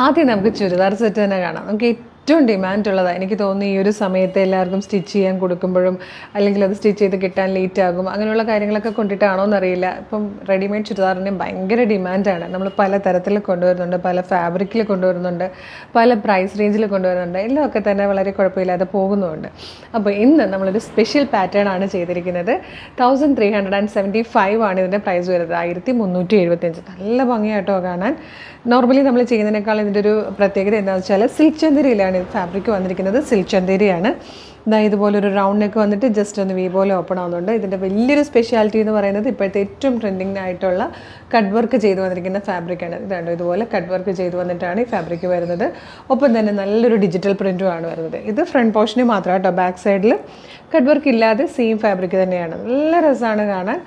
ആദ്യം നമുക്ക് ചുരിദാർ സെറ്റ് തന്നെ കാണാം. നമുക്ക് ഏറ്റവും ഡിമാൻഡ് ഉള്ളതാണ്. എനിക്ക് തോന്നുന്നു ഈ ഒരു സമയത്ത് എല്ലാവർക്കും സ്റ്റിച്ച് ചെയ്യാൻ കൊടുക്കുമ്പോഴും അല്ലെങ്കിൽ അത് സ്റ്റിച്ച് ചെയ്ത് കിട്ടാൻ ലേറ്റ് ആകും, അങ്ങനെയുള്ള കാര്യങ്ങളൊക്കെ കൊണ്ടിട്ടാണോ എന്നറിയില്ല, ഇപ്പം റെഡിമെയ്ഡ് ചുരിദാറിന് ഭയങ്കര ഡിമാൻഡാണ്. നമ്മൾ പല തരത്തിൽ കൊണ്ടുവരുന്നുണ്ട്, പല ഫാബ്രിക്കിൽ കൊണ്ടുവരുന്നുണ്ട്, പല പ്രൈസ് റേഞ്ചിൽ കൊണ്ടുവരുന്നുണ്ട്, എല്ലാം ഒക്കെ തന്നെ വളരെ കുഴപ്പമില്ലാതെ പോകുന്നുമുണ്ട്. അപ്പോൾ ഇന്ന് നമ്മളൊരു സ്പെഷ്യൽ പാറ്റേൺ ആണ് ചെയ്തിരിക്കുന്നത്. 1375 ആണ് ഇതിൻ്റെ പ്രൈസ് വരുന്നത്. 1375. നല്ല ഭംഗിയായിട്ടോ കാണാൻ. നോർമലി നമ്മൾ ചെയ്യുന്നതിനേക്കാൾ ഇതിൻ്റെ ഒരു പ്രത്യേകത എന്താണെന്ന് വെച്ചാൽ സിൽക്ക് ചന്തേരിയിലാണ് ഇത് ഫാബ്രിക് വന്നിരിക്കുന്നത്. സിൽക്ക് ചന്തേരിയാണ്. ഇതുപോലൊരു റൗണ്ട് നെക്ക് വന്നിട്ട് ജസ്റ്റ് ഒന്ന് വി പോലെ ഓപ്പൺ ആവുന്നുണ്ട്. ഇതിൻ്റെ വലിയൊരു സ്പെഷ്യാലിറ്റി എന്ന് പറയുന്നത് ഇപ്പോഴത്തെ ഏറ്റവും ട്രെൻഡിങ് ആയിട്ടുള്ള കട്ട് വർക്ക് ചെയ്ത് വന്നിരിക്കുന്ന ഫാബ്രിക്കാണ്. ഇതാണ് ഇതുപോലെ കട്ട് വർക്ക് ചെയ്ത് വന്നിട്ടാണ് ഈ ഫാബ്രിക് വരുന്നത്. ഒപ്പം തന്നെ നല്ലൊരു ഡിജിറ്റൽ പ്രിൻറ്റുമാണ് വരുന്നത്. ഇത് ഫ്രണ്ട് പോർഷന് മാത്രം കേട്ടോ, ബാക്ക് സൈഡിൽ കട്ട് വർക്ക് ഇല്ലാതെ സെയിം ഫാബ്രിക് തന്നെയാണ്. നല്ല രസമാണ് കാണാൻ.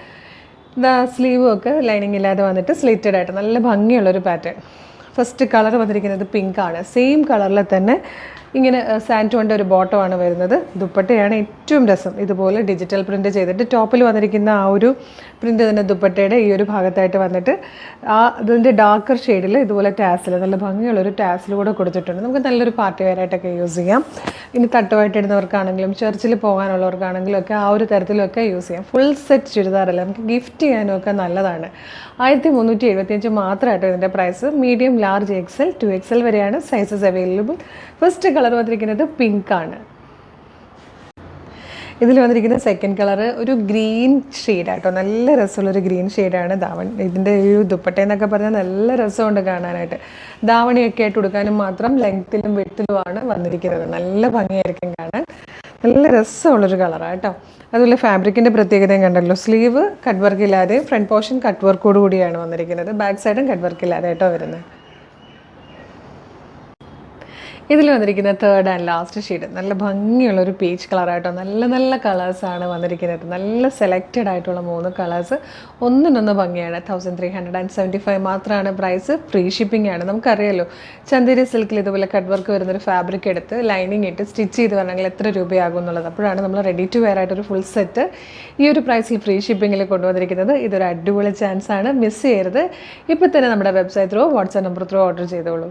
സ്ലീവും ഒക്കെ ലൈനിങ് ഇല്ലാതെ വന്നിട്ട് സ്ലിറ്റഡ് ആയിട്ട് നല്ല ഭംഗിയുള്ളൊരു പാറ്റേൺ. ഫസ്റ്റ് കളർ വന്നിരിക്കുന്നത് പിങ്കാണ്. സെയിം കളറിൽ തന്നെ ഇങ്ങനെ സാൻറ്റോണിൻ്റെ ഒരു ബോട്ടമാണ് വരുന്നത്. ദുപ്പട്ടയാണ് ഏറ്റവും രസം. ഇതുപോലെ ഡിജിറ്റൽ പ്രിൻറ്റ് ചെയ്തിട്ട് ടോപ്പിൽ വന്നിരിക്കുന്ന ആ ഒരു പ്രിൻറ്റ് തന്നെ ദുപ്പട്ടയുടെ ഈ ഒരു ഭാഗത്തായിട്ട് വന്നിട്ട് അതിൻ്റെ ഡാർക്കർ ഷെയ്ഡിൽ ഇതുപോലെ ടാസിൽ, നല്ല ഭംഗിയുള്ളൊരു ടാസിൽ കൂടെ കൊടുത്തിട്ടുണ്ട്. നമുക്ക് നല്ലൊരു പാർട്ടി വെയറായിട്ടൊക്കെ യൂസ് ചെയ്യാം. ഇനി തട്ടുമായിട്ട് ഇടുന്നവർക്കാണെങ്കിലും ചർച്ചിൽ പോകാനുള്ളവർക്കാണെങ്കിലും ഒക്കെ ആ ഒരു തരത്തിലൊക്കെ യൂസ് ചെയ്യാം. ഫുൾ സെറ്റ് ചുരിദാറല്ല, നമുക്ക് ഗിഫ്റ്റ് ചെയ്യാനും ഒക്കെ നല്ലതാണ്. 1375 മാത്രമായിട്ട് ഇതിൻ്റെ price. Medium, large, XL, 2XL വരെയാണ് സൈസസ് അവൈലബിൾ. ഫസ്റ്റ് കളർ വന്നിരിക്കുന്നത് പിങ്കാണ്. ഇതിൽ വന്നിരിക്കുന്ന സെക്കൻഡ് കളർ ഒരു ഗ്രീൻ ഷെയ്ഡായിട്ടോ, നല്ല രസമുള്ളൊരു ഗ്രീൻ ഷെയ്ഡാണ്. ഇതിൻ്റെ ഒരു ദുപ്പട്ട എന്നൊക്കെ പറഞ്ഞാൽ നല്ല രസമുണ്ട് കാണാനായിട്ട്. ധാവണിയൊക്കെ ആയിട്ട് കൊടുക്കാനും മാത്രം ലെങ്ത്തിലും വിഡ്ത്തിലുമാണ് വന്നിരിക്കുന്നത്. നല്ല ഭംഗിയായിരിക്കും കാണാൻ. നല്ല രസമുള്ളൊരു കളറാണ് കേട്ടോ. അതുപോലെ ഫാബ്രിക്കിൻ്റെ പ്രത്യേകതയും കണ്ടല്ലോ. സ്ലീവ് കട്ട് വർക്ക് ഇല്ലാതെ, ഫ്രണ്ട് പോർഷൻ കട്ട് വർക്കോട് കൂടിയാണ് വന്നിരിക്കുന്നത്. ബാക്ക് സൈഡും കട്ട് വർക്ക് ഇല്ലാതെ കേട്ടോ വരുന്നത്. ഇതിൽ വന്നിരിക്കുന്ന തേർഡ് ആൻഡ് ലാസ്റ്റ് ഷെയ്ഡ് നല്ല ഭംഗിയുള്ളൊരു പീച്ച് കളറായിട്ടോ. നല്ല നല്ല കളേഴ്സാണ് വന്നിരിക്കുന്നത്. നല്ല സെലക്റ്റഡ് ആയിട്ടുള്ള 3 കളേഴ്സ്. ഒന്നിനൊന്ന് ഭംഗിയാണ്. 1375 മാത്രമാണ് പ്രൈസ്. ഫ്രീ ഷിപ്പിംഗ് ആണ്. നമുക്കറിയാലോ, ചന്തേരി സിൽക്കിൽ ഇതുപോലെ കട്ട് വർക്ക് വരുന്നൊരു ഫാബ്രിക് എടുത്ത് ലൈനിങ് ഇട്ട് സ്റ്റിച്ച് ചെയ്ത് വരണമെങ്കിൽ എത്ര രൂപയാകും എന്നുള്ളത്. അപ്പോഴാണ് നമ്മൾ റെഡി ടു വെയർ ആയിട്ടൊരു ഫുൾ സെറ്റ് ഈ ഒരു പ്രൈസിൽ ഫ്രീ ഷിപ്പിങ്ങിൽ കൊണ്ടുവന്നിരിക്കുന്നത്. ഇതൊരു അടിപൊളി ചാൻസാണ്, മിസ് ചെയ്യരുത്. ഇപ്പോൾ തന്നെ നമ്മുടെ website through, WhatsApp number through order ചെയ്തോളൂ.